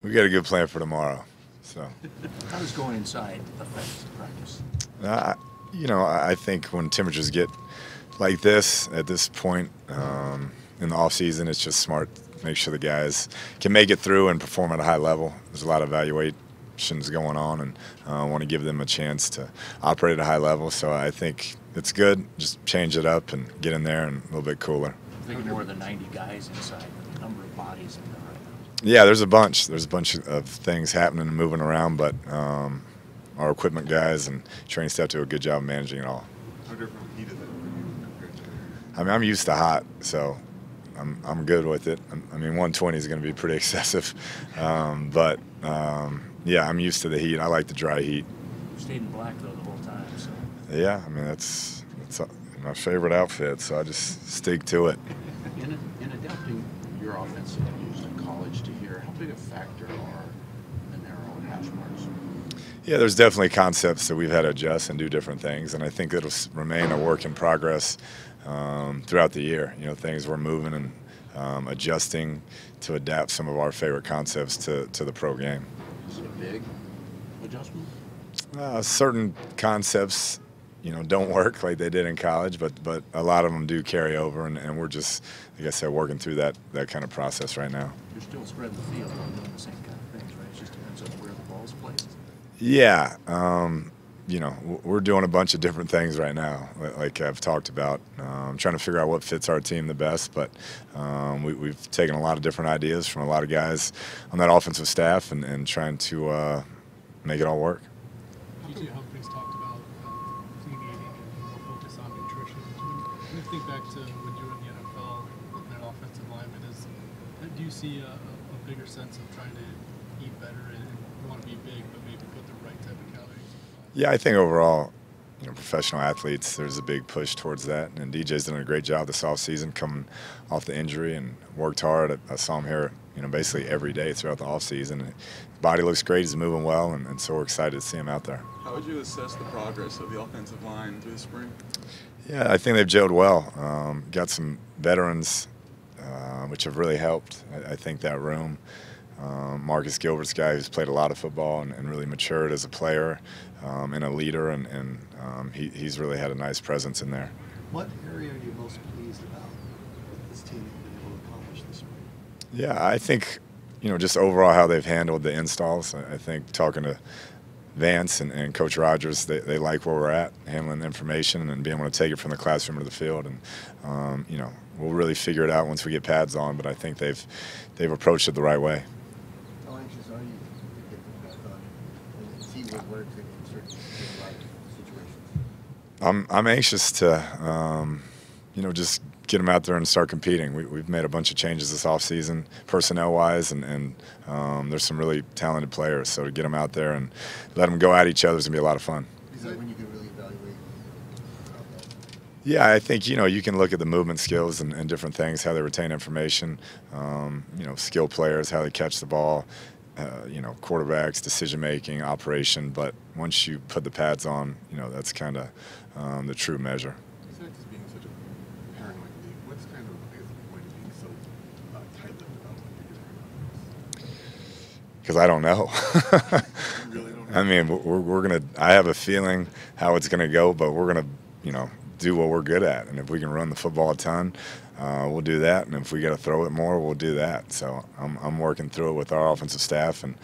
We got a good plan for tomorrow. So. How does going inside affect practice? Uh, I think when temperatures get like this at this point in the off season, it's just smart to make sure the guys can make it through and perform at a high level. There's a lot of evaluations going on, and I want to give them a chance to operate at a high level. So I think it's good. Just change it up and get in there and a little bit cooler. I think more than 90 guys inside, the number of bodies in there right now. Yeah, there's a bunch. There's a bunch of things happening and moving around, but our equipment guys and training staff do a good job of managing it all. How different heat is it for you compared to? I mean, I'm used to hot, so I'm good with it. I mean, 120 is going to be pretty excessive, but yeah, I'm used to the heat. I like the dry heat. You stayed in black though the whole time, so. Yeah, I mean that's my favorite outfit, so I just stick to it. In adapting your offense that you used in college to here, how big a factor are the narrow hash marks? Yeah, there's definitely concepts that we've had to adjust and do different things, and I think it'll remain a work in progress throughout the year. You know, things we're moving and adjusting to adapt some of our favorite concepts to the pro game. Is it a big adjustment? Certain concepts, don't work like they did in college, but a lot of them do carry over, and we're just, like I said, working through that kind of process right now. You're still spreading the field and doing the same kind of things, right? It just depends on where the ball's placed. Yeah, we're doing a bunch of different things right now, like I've talked about. Trying to figure out what fits our team the best, but we've taken a lot of different ideas from a lot of guys on that offensive staff and trying to make it all work. DJ Humphries talked about clean eating and more focus on nutrition. When you think back to when you were in the NFL, looking at offensive linemen, do you see a bigger sense of trying to eat better and you want to be big, but maybe put the right type of calories? Yeah, I think overall, professional athletes, there's a big push towards that, and DJ's done a great job this offseason coming off the injury and worked hard. I saw him here, basically every day throughout the offseason. His body looks great, he's moving well, and so we're excited to see him out there. How would you assess the progress of the offensive line through the spring? Yeah, I think they've gelled well. Got some veterans, which have really helped. I think that room. Marcus Gilbert's a guy who's played a lot of football and really matured as a player and a leader, and he's really had a nice presence in there. What area are you most pleased about with this team been able to accomplish this spring? Yeah, I think, just overall how they've handled the installs. I think talking to Vance and Coach Rogers, they like where we're at, handling the information and being able to take it from the classroom to the field. And, we'll really figure it out once we get pads on, but I think they've approached it the right way. How anxious are you to get them back on and see what works in certain life situations? I'm anxious to, just get them out there and start competing. We've made a bunch of changes this offseason, personnel-wise, and there's some really talented players. So to get them out there and let them go at each other is going to be a lot of fun. Is that when you can really evaluate? Yeah, I think, you can look at the movement skills and different things, how they retain information, skill players, how they catch the ball, quarterbacks, decision-making, operation. But once you put the pads on, that's kind of the true measure. Besides being such a paranoid league, what's kind of the point of being so tight-lipped about what you're doing? Because I don't know. You really don't know? I mean, we're gonna. I have a feeling how it's gonna go, but we're gonna, do what we're good at. And if we can run the football a ton, we'll do that. And if we got to throw it more, we'll do that. So I'm working through it with our offensive staff, and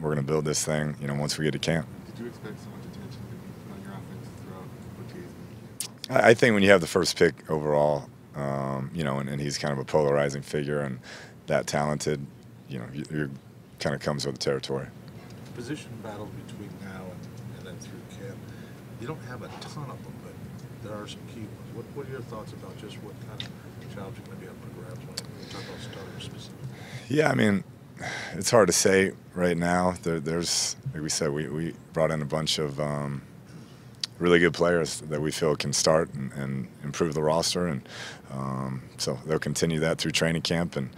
we're gonna build this thing, once we get to camp. Did you expect so much attention to be on your offense throughout OTAs? I think when you have the first pick overall, and he's kind of a polarizing figure and that talented, you're kind of comes with the territory. Position battles between now and then through camp. You don't have a ton of them, but there are some key ones. What are your thoughts about just what kind of jobs are going to be up for grabs when you talk about starters specifically? Yeah, I mean, it's hard to say right now. There's, like we said, we brought in a bunch of really good players that we feel can start and improve the roster, and so they'll continue that through training camp, and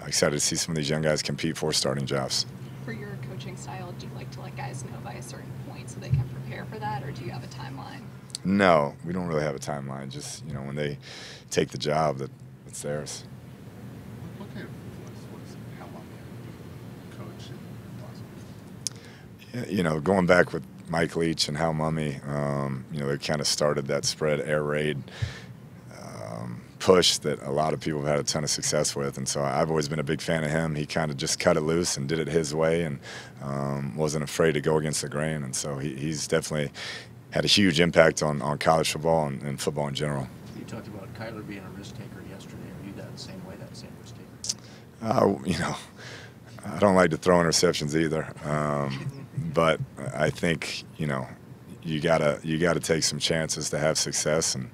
excited to see some of these young guys compete for starting jobs. For your coaching style, do you like to let guys know by a certain point so they can prepare for that, or do you have a timeline? No, we don't really have a timeline. Just, when they take the job, that it's theirs. What kind of influence was how long you coach You know, going back with Mike Leach and Hal Mummy, you know, they kind of started that spread air raid push that a lot of people have had a ton of success with, and so I've always been a big fan of him. He kind of just cut it loose and did it his way, and wasn't afraid to go against the grain, and so he's definitely had a huge impact on college football and football in general. You talked about Kyler being a risk taker yesterday. Are you that same way, that same risk taker? You know, I don't like to throw interceptions either, but I think, you know, you gotta take some chances to have success, and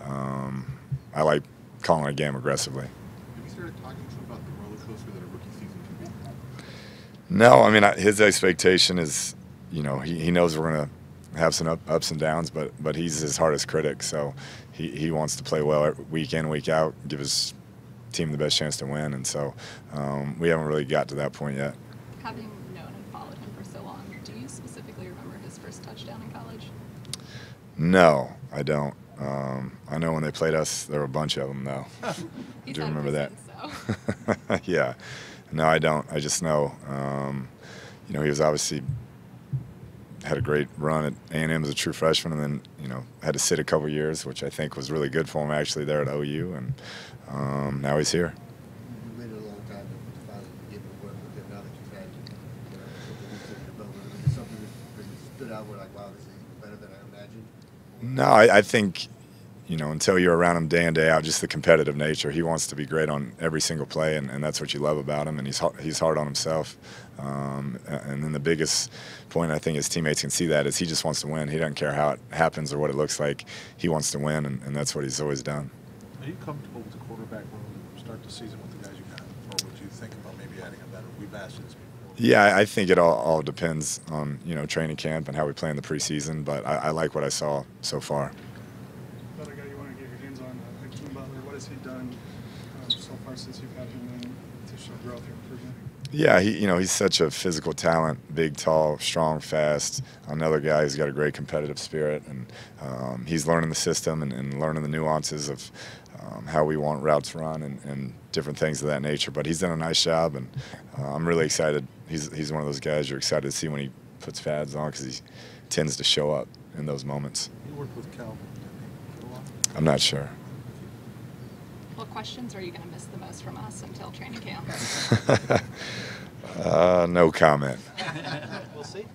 I like calling a game aggressively. Have you started talking to him about the roller coaster that a rookie season can be? No, I mean, his expectation is, you know, he knows we're going to have some ups and downs, but he's his hardest critic, so he wants to play well week in, week out, give his team the best chance to win, and so we haven't really got to that point yet. Having known and followed him for so long, do you specifically remember his first touchdown in college? No, I don't. I know when they played us, there were a bunch of them, though. He's Do you had remember that? reason, so. Yeah. No, I don't. I just know, you know, he was obviously had a great run at A&M as a true freshman, and then, you know, had to sit a couple years, which I think was really good for him actually there at OU, and now he's here. You waited a long time to finally be able to work with him now that you've had, you know, something weeks under your belt. Was it something that stood out where, like, wow, this is even better than I imagined? No, I think, you know, until you're around him day in, day out, just the competitive nature. He wants to be great on every single play, and that's what you love about him, and he's hard on himself. And then the biggest point I think his teammates can see that is he just wants to win. He doesn't care how it happens or what it looks like. He wants to win, and that's what he's always done. Are you comfortable with the quarterback room to start the season with the guys you got, or would you think about maybe adding a better? We've asked this before. Yeah, I think it all depends on, you know, training camp and how we play in the preseason, but I like what I saw so far. Another guy you want to get your hands on, Hakeem Butler. What has he done so far since you've had him in to show growth or improvement? Yeah, you know, he's such a physical talent, big, tall, strong, fast. Another guy who's got a great competitive spirit, and he's learning the system and learning the nuances of how we want routes run and different things of that nature. But he's done a nice job, and I'm really excited. He's one of those guys you're excited to see when he puts pads on, because he tends to show up in those moments. You worked with Calvin for a while? I'm not sure. What questions are you going to miss the most from us until training camp? No comment. We'll see.